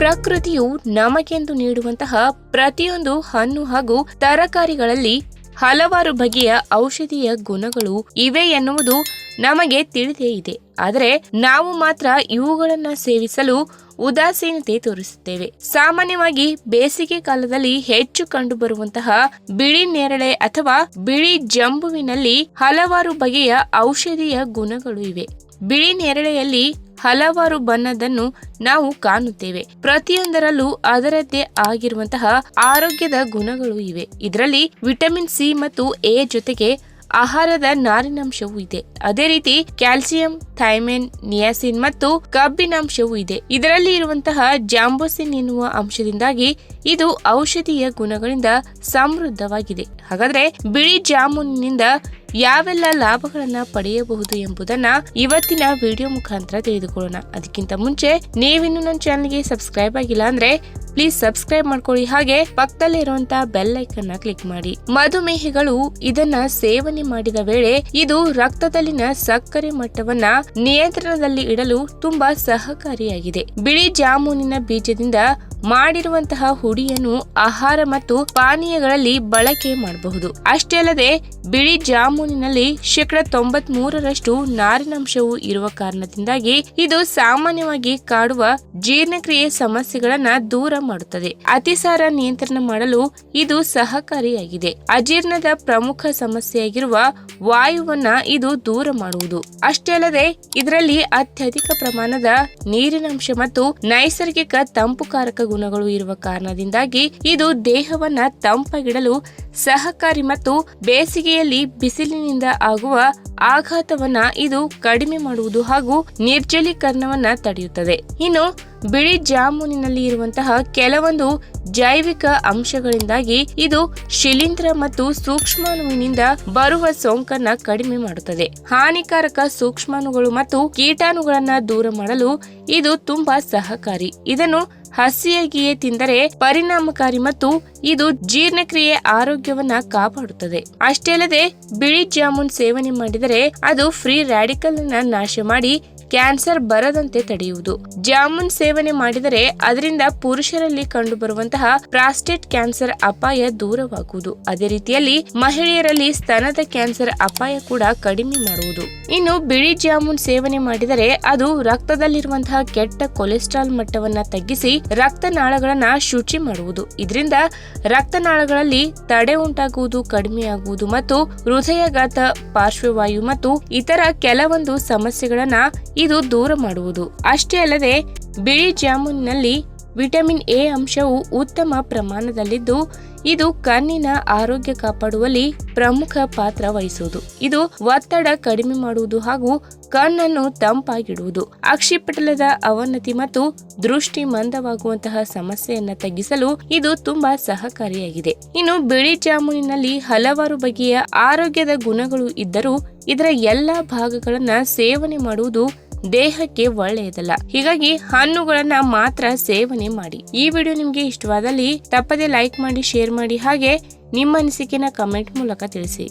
ಪ್ರಕೃತಿಯು ನಮಗೆಂದು ನೀಡುವಂತಹ ಪ್ರತಿಯೊಂದು ಹಣ್ಣು ಹಾಗೂ ತರಕಾರಿಗಳಲ್ಲಿ ಹಲವಾರು ಬಗೆಯ ಔಷಧೀಯ ಗುಣಗಳು ಇವೆ ಎನ್ನುವುದು ನಮಗೆ ತಿಳಿದೇ ಇದೆ. ಆದರೆ ನಾವು ಮಾತ್ರ ಇವುಗಳನ್ನ ಸೇವಿಸಲು ಉದಾಸೀನತೆ ತೋರಿಸುತ್ತೇವೆ. ಸಾಮಾನ್ಯವಾಗಿ ಬೇಸಿಗೆ ಕಾಲದಲ್ಲಿ ಹೆಚ್ಚು ಕಂಡುಬರುವಂತಹ ಬಿಳಿ ನೇರಳೆ ಅಥವಾ ಬಿಳಿ ಜಂಬುವಿನಲ್ಲಿ ಹಲವಾರು ಬಗೆಯ ಔಷಧೀಯ ಗುಣಗಳು ಇವೆ. ಬಿಳಿ ನೇರಳೆಯಲ್ಲಿ ಹಲವಾರು ಬಣ್ಣದನ್ನು ನಾವು ಕಾಣುತ್ತೇವೆ. ಪ್ರತಿಯೊಂದರಲ್ಲೂ ಅದರದ್ದೇ ಆಗಿರುವಂತಹ ಆರೋಗ್ಯದ ಗುಣಗಳು ಇವೆ. ಇದರಲ್ಲಿ ವಿಟಮಿನ್ ಸಿ ಮತ್ತು ಎ ಜೊತೆಗೆ ಆಹಾರದ ನಾರಿನಾಂಶವೂ ಇದೆ. ಅದೇ ರೀತಿ ಕ್ಯಾಲ್ಸಿಯಂ, ಥೈಮಿನ್, ನಿಯಾಸಿನ್ ಮತ್ತು ಕಬ್ಬಿನಾಂಶವೂ ಇದೆ. ಇದರಲ್ಲಿ ಇರುವಂತಹ ಜಾಂಬೋಸಿನ್ ಎನ್ನುವ ಅಂಶದಿಂದಾಗಿ ಇದು ಔಷಧೀಯ ಗುಣಗಳಿಂದ ಸಮೃದ್ಧವಾಗಿದೆ. ಹಾಗಾದ್ರೆ ಬಿಳಿ ಜಾಮೂನಿನಿಂದ ಯಾವೆಲ್ಲ ಲಾಭಗಳನ್ನ ಪಡೆಯಬಹುದು ಎಂಬುದನ್ನ ಇವತ್ತಿನ ವಿಡಿಯೋ ಮುಖಾಂತರ ತಿಳಿದುಕೊಳ್ಳೋಣ. ಅದಕ್ಕಿಂತ ಮುಂಚೆ ನೀವಿನ್ನು ನನ್ನ ಚಾನಲ್ಗೆ ಸಬ್ಸ್ಕ್ರೈಬ್ ಆಗಿಲ್ಲ ಅಂದ್ರೆ ಪ್ಲೀಸ್ ಸಬ್ಸ್ಕ್ರೈಬ್ ಮಾಡ್ಕೊಳ್ಳಿ, ಹಾಗೆ ಪಕ್ಕದಲ್ಲೇ ಇರುವಂತಹ ಬೆಲ್ ಐಕನ್ ಕ್ಲಿಕ್ ಮಾಡಿ. ಮಧುಮೇಹಿಗಳು ಇದನ್ನ ಸೇವನೆ ಮಾಡಿದ ವೇಳೆ ಇದು ರಕ್ತದಲ್ಲಿನ ಸಕ್ಕರೆ ಮಟ್ಟವನ್ನ ನಿಯಂತ್ರಣದಲ್ಲಿ ಇಡಲು ತುಂಬಾ ಸಹಕಾರಿಯಾಗಿದೆ. ಬಿಳಿ ಜಾಮೂನಿನ ಬೀಜದಿಂದ ಮಾಡಿರುವಂತಹ ಹುಡಿಯನ್ನು ಆಹಾರ ಮತ್ತು ಪಾನೀಯಗಳಲ್ಲಿ ಬಳಕೆ ಮಾಡಬಹುದು. ಅಷ್ಟೇ ಅಲ್ಲದೆ ಬಿಳಿ ಜಾಮೂನಿನಲ್ಲಿ 93% ನಾರಿನಾಂಶವು ಇರುವ ಕಾರಣದಿಂದಾಗಿ ಇದು ಸಾಮಾನ್ಯವಾಗಿ ಕಾಡುವ ಜೀರ್ಣಕ್ರಿಯೆ ಸಮಸ್ಯೆಗಳನ್ನ ದೂರ ಮಾಡುತ್ತದೆ. ಅತಿಸಾರ ನಿಯಂತ್ರಣ ಮಾಡಲು ಇದು ಸಹಕಾರಿಯಾಗಿದೆ. ಅಜೀರ್ಣದ ಪ್ರಮುಖ ಸಮಸ್ಯೆಯಾಗಿರುವ ವಾಯುವನ್ನ ಇದು ದೂರ ಮಾಡುವುದು. ಅಷ್ಟೇ ಅಲ್ಲದೆ ಇದರಲ್ಲಿ ಅತ್ಯಧಿಕ ಪ್ರಮಾಣದ ನೀರಿನಾಂಶ ಮತ್ತು ನೈಸರ್ಗಿಕ ತಂಪುಕಾರಕ ಗುಣಗಳು ಇರುವ ಕಾರಣದಿಂದಾಗಿ ಇದು ದೇಹವನ್ನ ತಂಪಾಗಿಡಲು ಸಹಕಾರಿ ಮತ್ತು ಬೇಸಿಗೆಯಲ್ಲಿ ಬಿಸಿಲಿನಿಂದ ಆಗುವ ಆಘಾತವನ್ನ ಇದು ಕಡಿಮೆ ಮಾಡುವುದು ಹಾಗೂ ನಿರ್ಜಲೀಕರಣವನ್ನ ತಡೆಯುತ್ತದೆ. ಇನ್ನು ಬಿಳಿ ಜಾಮೂನಿನಲ್ಲಿ ಇರುವಂತಹ ಕೆಲವೊಂದು ಜೈವಿಕ ಅಂಶಗಳಿಂದಾಗಿ ಇದು ಶಿಲೀಂಧ್ರ ಮತ್ತು ಸೂಕ್ಷ್ಮಾಣುವಿನಿಂದ ಬರುವ ಸೋಂಕನ್ನ ಕಡಿಮೆ ಮಾಡುತ್ತದೆ. ಹಾನಿಕಾರಕ ಸೂಕ್ಷ್ಮಾಣುಗಳು ಮತ್ತು ಕೀಟಾಣುಗಳನ್ನ ದೂರ ಮಾಡಲು ಇದು ತುಂಬಾ ಸಹಕಾರಿ. ಇದನ್ನು ಹಸಿಯಾಗಿಯೇ ತಿಂದರೆ ಪರಿಣಾಮಕಾರಿ ಮತ್ತು ಇದು ಜೀರ್ಣಕ್ರಿಯೆ ಆರೋಗ್ಯವನ್ನ ಕಾಪಾಡುತ್ತದೆ. ಅಷ್ಟೇ ಅಲ್ಲದೆ ಬಿಳಿ ಜಾಮೂನ್ ಸೇವನೆ ಮಾಡಿದರೆ ಅದು ಫ್ರೀ ರ್ಯಾಡಿಕಲ್ ಅನ್ನ ನಾಶ ಮಾಡಿ ಕ್ಯಾನ್ಸರ್ ಬರದಂತೆ ತಡೆಯುವುದು. ಜಾಮೂನ್ ಸೇವನೆ ಮಾಡಿದರೆ ಅದರಿಂದ ಪುರುಷರಲ್ಲಿ ಕಂಡುಬರುವಂತಹ ಪ್ರಾಸ್ಟೇಟ್ ಕ್ಯಾನ್ಸರ್ ಅಪಾಯ ದೂರವಾಗುವುದು. ಅದೇ ರೀತಿಯಲ್ಲಿ ಮಹಿಳೆಯರಲ್ಲಿ ಸ್ತನದ ಕ್ಯಾನ್ಸರ್ ಅಪಾಯ ಕೂಡ ಕಡಿಮೆ ಮಾಡುವುದು. ಇನ್ನು ಬಿಳಿ ಜಾಮೂನ್ ಸೇವನೆ ಮಾಡಿದರೆ ಅದು ರಕ್ತದಲ್ಲಿರುವಂತಹ ಕೆಟ್ಟ ಕೊಲೆಸ್ಟ್ರಾಲ್ ಮಟ್ಟವನ್ನ ತಗ್ಗಿಸಿ ರಕ್ತನಾಳಗಳನ್ನ ಶುಚಿ ಮಾಡುವುದು. ಇದರಿಂದ ರಕ್ತನಾಳಗಳಲ್ಲಿ ತಡೆ ಉಂಟಾಗುವುದು ಕಡಿಮೆಯಾಗುವುದು ಮತ್ತು ಹೃದಯಾಘಾತ, ಪಾರ್ಶ್ವವಾಯು ಮತ್ತು ಇತರ ಕೆಲವೊಂದು ಸಮಸ್ಯೆಗಳನ್ನ ಇದು ದೂರ ಮಾಡುವುದು. ಅಷ್ಟೇ ಅಲ್ಲದೆ ಬಿಳಿ ಜಾಮೂನಿನಲ್ಲಿ ವಿಟಮಿನ್ ಎ ಅಂಶವು ಉತ್ತಮ ಪ್ರಮಾಣದಲ್ಲಿದ್ದು ಇದು ಕಣ್ಣಿನ ಆರೋಗ್ಯ ಕಾಪಾಡುವಲ್ಲಿ ಪ್ರಮುಖ ಪಾತ್ರ ವಹಿಸುವುದು. ಇದು ಒತ್ತಡ ಕಡಿಮೆ ಮಾಡುವುದು ಹಾಗೂ ಕಣ್ಣನ್ನು ತಂಪಾಗಿಡುವುದು. ಅಕ್ಷಿಪಟಲದ ಅವನತಿ ಮತ್ತು ದೃಷ್ಟಿ ಮಂದವಾಗುವಂತಹ ಸಮಸ್ಯೆಯನ್ನ ತಗ್ಗಿಸಲು ಇದು ತುಂಬಾ ಸಹಕಾರಿಯಾಗಿದೆ. ಇನ್ನು ಬಿಳಿ ಜಾಮೂನಿನಲ್ಲಿ ಹಲವಾರು ಬಗೆಯ ಆರೋಗ್ಯದ ಗುಣಗಳು ಇದ್ದರೂ ಇದರ ಎಲ್ಲಾ ಭಾಗಗಳನ್ನ ಸೇವನೆ ಮಾಡುವುದು ದೇಹಕ್ಕೆ ಒಳ್ಳೆಯದಲ್ಲ. ಹೀಗಾಗಿ ಹಣ್ಣುಗಳನ್ನ ಮಾತ್ರ ಸೇವನೆ ಮಾಡಿ. ಈ ವಿಡಿಯೋ ನಿಮ್ಗೆ ಇಷ್ಟವಾದಲ್ಲಿ ತಪ್ಪದೆ ಲೈಕ್ ಮಾಡಿ, ಶೇರ್ ಮಾಡಿ, ಹಾಗೆ ನಿಮ್ಮ ಅನಿಸಿಕೆನ ಕಮೆಂಟ್ ಮೂಲಕ ತಿಳಿಸಿ.